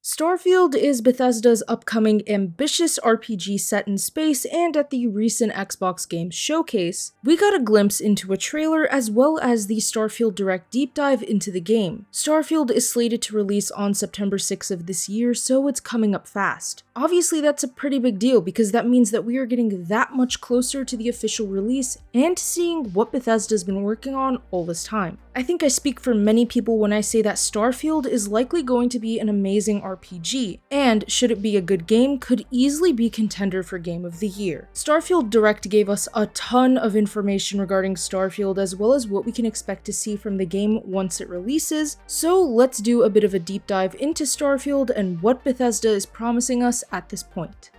Starfield is Bethesda's upcoming ambitious RPG set in space, and at the recent Xbox Games Showcase, we got a glimpse into a trailer as well as the Starfield Direct deep dive into the game. Starfield is slated to release on September 6th of this year, so it's coming up fast. Obviously, that's a pretty big deal because that means that we are getting that much closer to the official release and seeing what Bethesda's been working on all this time. I think I speak for many people when I say that Starfield is likely going to be an amazing RPG, and should it be a good game, could easily be contender for Game of the Year. Starfield Direct gave us a ton of information regarding Starfield as well as what we can expect to see from the game once it releases, so let's do a bit of a deep dive into Starfield and what Bethesda is promising us at this point.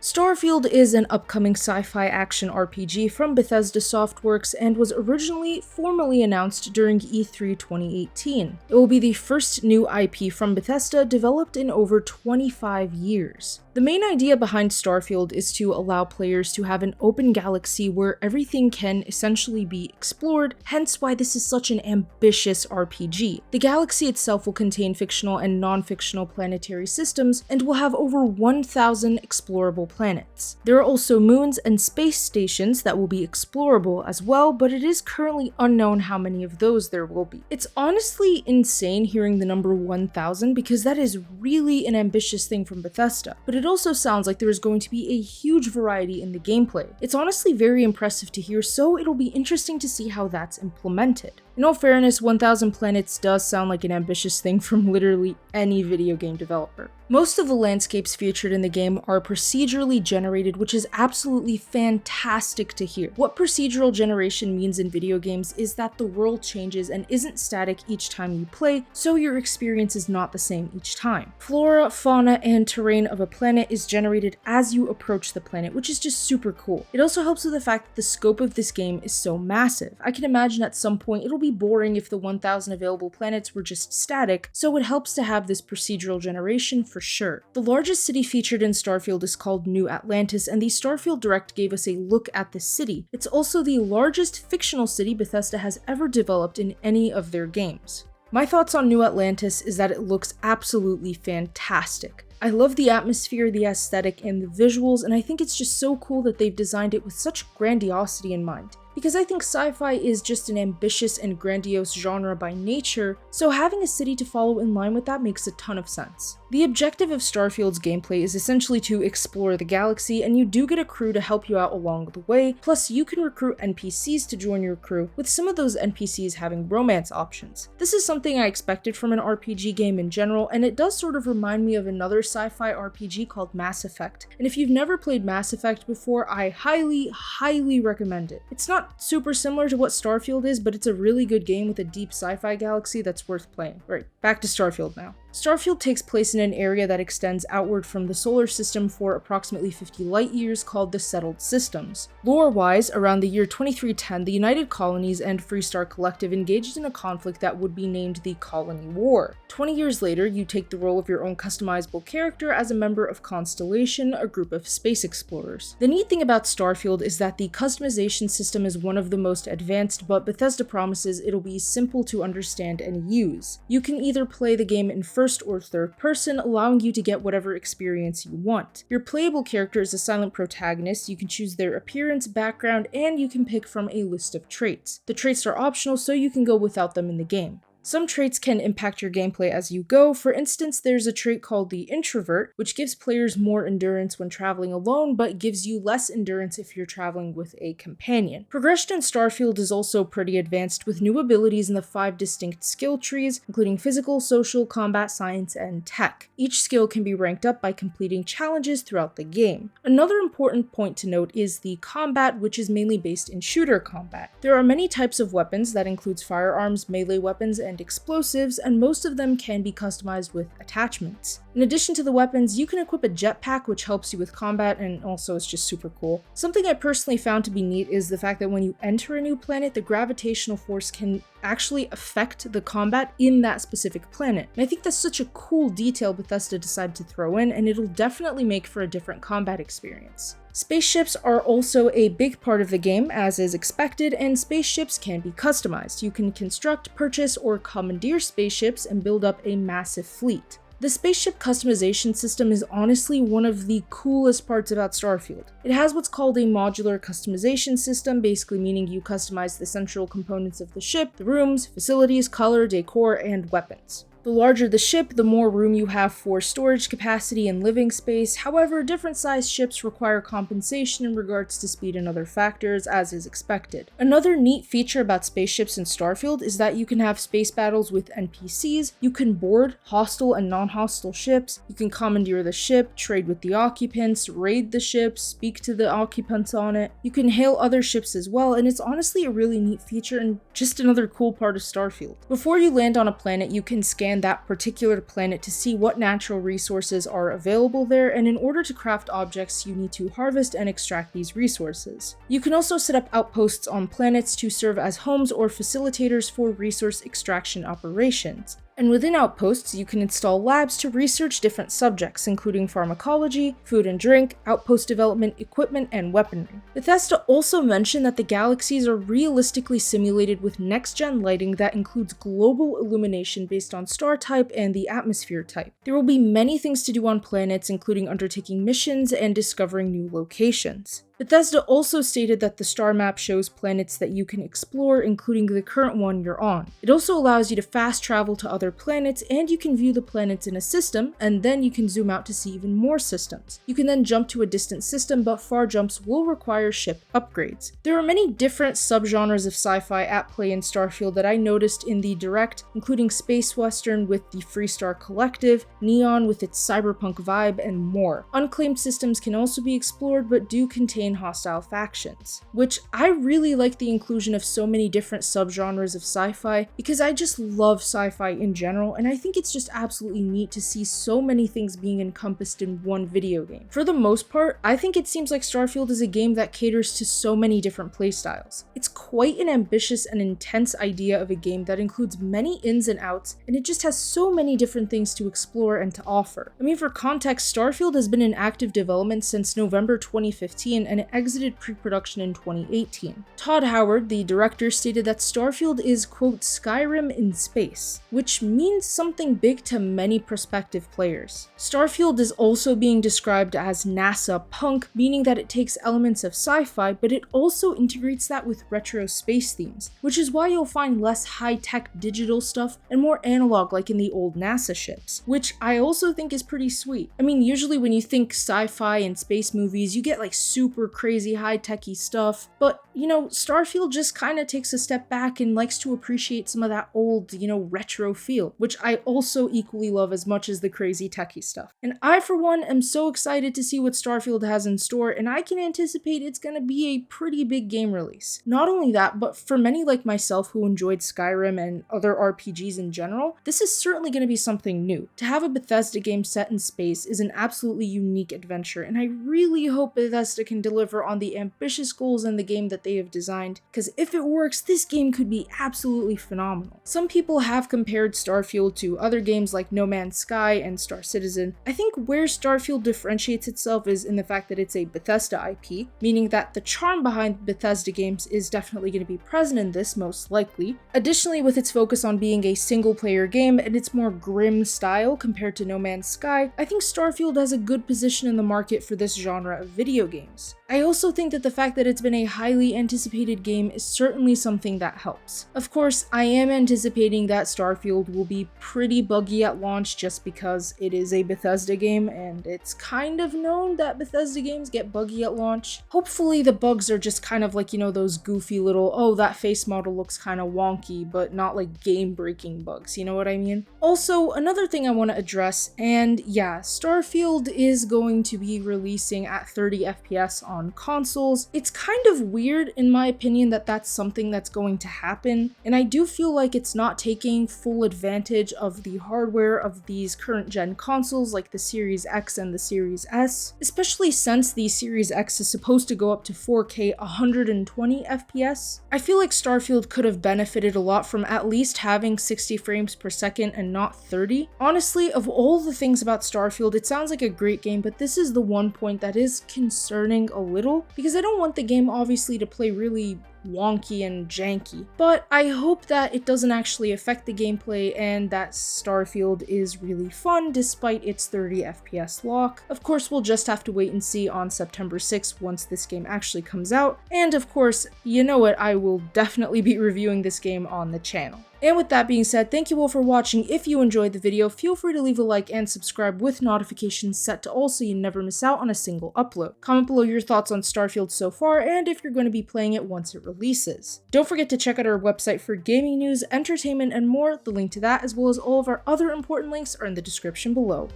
Starfield is an upcoming sci-fi action RPG from Bethesda Softworks and was originally formally announced during E3 2018. It will be the first new IP from Bethesda developed in over 25 years. The main idea behind Starfield is to allow players to have an open galaxy where everything can essentially be explored, hence why this is such an ambitious RPG. The galaxy itself will contain fictional and non-fictional planetary systems and will have over 1,000 explorable planets. There are also moons and space stations that will be explorable as well, but it is currently unknown how many of those there will be. It's honestly insane hearing the number 1,000 because that is really an ambitious thing from Bethesda, but it also sounds like there is going to be a huge variety in the gameplay. It's honestly very impressive to hear, so it'll be interesting to see how that's implemented. In all fairness, 1,000 planets does sound like an ambitious thing from literally any video game developer. Most of the landscapes featured in the game are procedurally generated, which is absolutely fantastic to hear. What procedural generation means in video games is that the world changes and isn't static each time you play, so your experience is not the same each time. Flora, fauna, and terrain of a planet is generated as you approach the planet, which is just super cool. It also helps with the fact that the scope of this game is so massive. I can imagine at some point it'll be boring if the 1,000 available planets were just static, so it helps to have this procedural generation for sure. The largest city featured in Starfield is called New Atlantis, and the Starfield Direct gave us a look at the city. It's also the largest fictional city Bethesda has ever developed in any of their games. My thoughts on New Atlantis is that it looks absolutely fantastic. I love the atmosphere, the aesthetic, and the visuals, and I think it's just so cool that they've designed it with such grandiosity in mind. Because I think sci-fi is just an ambitious and grandiose genre by nature, so having a city to follow in line with that makes a ton of sense. The objective of Starfield's gameplay is essentially to explore the galaxy, and you do get a crew to help you out along the way, plus you can recruit NPCs to join your crew, with some of those NPCs having romance options. This is something I expected from an RPG game in general, and it does sort of remind me of another sci-fi RPG called Mass Effect, and if you've never played Mass Effect before, I highly recommend it. It's not super similar to what Starfield is, but it's a really good game with a deep sci-fi galaxy that's worth playing. Right, back to Starfield now. Starfield takes place in an area that extends outward from the solar system for approximately 50 light years called the Settled Systems. Lore-wise, around the year 2310, the United Colonies and Freestar Collective engaged in a conflict that would be named the Colony War. 20 years later, you take the role of your own customizable character as a member of Constellation, a group of space explorers. The neat thing about Starfield is that the customization system is one of the most advanced, but Bethesda promises it'll be simple to understand and use. You can either play the game in first or third person, allowing you to get whatever experience you want. Your playable character is a silent protagonist. You can choose their appearance, background, and you can pick from a list of traits. The traits are optional, so you can go without them in the game. Some traits can impact your gameplay as you go. For instance, there's a trait called the Introvert, which gives players more endurance when traveling alone, but gives you less endurance if you're traveling with a companion. Progression in Starfield is also pretty advanced, with new abilities in the 5 distinct skill trees, including physical, social, combat, science, and tech. Each skill can be ranked up by completing challenges throughout the game. Another important point to note is the combat, which is mainly based in shooter combat. There are many types of weapons that includes firearms, melee weapons, and explosives, and most of them can be customized with attachments. In addition to the weapons, you can equip a jetpack, which helps you with combat, and also it's just super cool. Something I personally found to be neat is the fact that when you enter a new planet, the gravitational force can actually affect the combat in that specific planet. And I think that's such a cool detail Bethesda decided to throw in, and it'll definitely make for a different combat experience. Spaceships are also a big part of the game, as is expected, and spaceships can be customized. You can construct, purchase, or commandeer spaceships and build up a massive fleet. The spaceship customization system is honestly one of the coolest parts about Starfield. It has what's called a modular customization system, basically meaning you customize the central components of the ship, the rooms, facilities, color, decor, and weapons. The larger the ship, the more room you have for storage capacity and living space. However, different sized ships require compensation in regards to speed and other factors, as is expected. Another neat feature about spaceships in Starfield is that you can have space battles with NPCs, you can board hostile and non-hostile ships, you can commandeer the ship, trade with the occupants, raid the ship, speak to the occupants on it, you can hail other ships as well, and it's honestly a really neat feature and just another cool part of Starfield. Before you land on a planet, you can scan that particular planet to see what natural resources are available there, and in order to craft objects, you need to harvest and extract these resources. You can also set up outposts on planets to serve as homes or facilitators for resource extraction operations. And within Outposts, you can install labs to research different subjects, including pharmacology, food and drink, outpost development, equipment, and weaponry. Bethesda also mentioned that the galaxies are realistically simulated with next-gen lighting that includes global illumination based on star type and the atmosphere type. There will be many things to do on planets, including undertaking missions and discovering new locations. Bethesda also stated that the star map shows planets that you can explore, including the current one you're on. It also allows you to fast travel to other planets, and you can view the planets in a system, and then you can zoom out to see even more systems. You can then jump to a distant system, but far jumps will require ship upgrades. There are many different subgenres of sci-fi at play in Starfield that I noticed in the Direct, including space western with the Freestar Collective, neon with its cyberpunk vibe, and more. Unclaimed systems can also be explored, but do contain hostile factions, which I really like the inclusion of so many different subgenres of sci-fi because I just love sci-fi in general, and I think it's just absolutely neat to see so many things being encompassed in one video game. For the most part, I think it seems like Starfield is a game that caters to so many different playstyles. It's quite an ambitious and intense idea of a game that includes many ins and outs, and it just has so many different things to explore and to offer. I mean, for context, Starfield has been in active development since November 2015, and it exited pre-production in 2018. Todd Howard, the director, stated that Starfield is, quote, Skyrim in space, which means something big to many prospective players. Starfield is also being described as NASA punk, meaning that it takes elements of sci-fi, but it also integrates that with retro space themes, which is why you'll find less high-tech digital stuff and more analog like in the old NASA ships, which I also think is pretty sweet. I mean, usually when you think sci-fi and space movies, you get like super crazy high-techy stuff, but you know, Starfield just kind of takes a step back and likes to appreciate some of that old, retro feel, which I also equally love as much as the crazy techy stuff. And I, for one, am so excited to see what Starfield has in store, and I can anticipate it's gonna be a pretty big game release. Not only that, but for many like myself who enjoyed Skyrim and other RPGs in general, this is certainly gonna be something new. To have a Bethesda game set in space is an absolutely unique adventure, and I really hope Bethesda can deliver on the ambitious goals in the game that they have designed, because if it works, this game could be absolutely phenomenal. Some people have compared Starfield to other games like No Man's Sky and Star Citizen. I think where Starfield differentiates itself is in the fact that it's a Bethesda IP, meaning that the charm behind Bethesda games is definitely going to be present in this, most likely. Additionally, with its focus on being a single-player game and its more grim style compared to No Man's Sky, I think Starfield has a good position in the market for this genre of video games. I also think that the fact that it's been a highly anticipated game is certainly something that helps. Of course, I am anticipating that Starfield will be pretty buggy at launch just because it is a Bethesda game and it's kind of known that Bethesda games get buggy at launch. Hopefully the bugs are just kind of like, those goofy little, oh, that face model looks kind of wonky, but not like game-breaking bugs, you know what I mean? Also, another thing I want to address, and yeah, Starfield is going to be releasing at 30 FPS on on consoles. It's kind of weird in my opinion that that's something that's going to happen, and I do feel like it's not taking full advantage of the hardware of these current gen consoles like the Series X and the Series S, especially since the Series X is supposed to go up to 4K 120 FPS. I feel like Starfield could have benefited a lot from at least having 60 frames per second and not 30. Honestly, of all the things about Starfield, it sounds like a great game, but this is the one point that is concerning a little, because I don't want the game obviously to play really wonky and janky, but I hope that it doesn't actually affect the gameplay and that Starfield is really fun despite its 30 FPS lock. Of course, we'll just have to wait and see on September 6th once this game actually comes out, and of course, you know what, I will definitely be reviewing this game on the channel. And with that being said, thank you all for watching. If you enjoyed the video, feel free to leave a like and subscribe with notifications set to all so you never miss out on a single upload. Comment below your thoughts on Starfield so far and if you're going to be playing it once it releases. Don't forget to check out our website for gaming news, entertainment, and more. The link to that, as well as all of our other important links, are in the description below.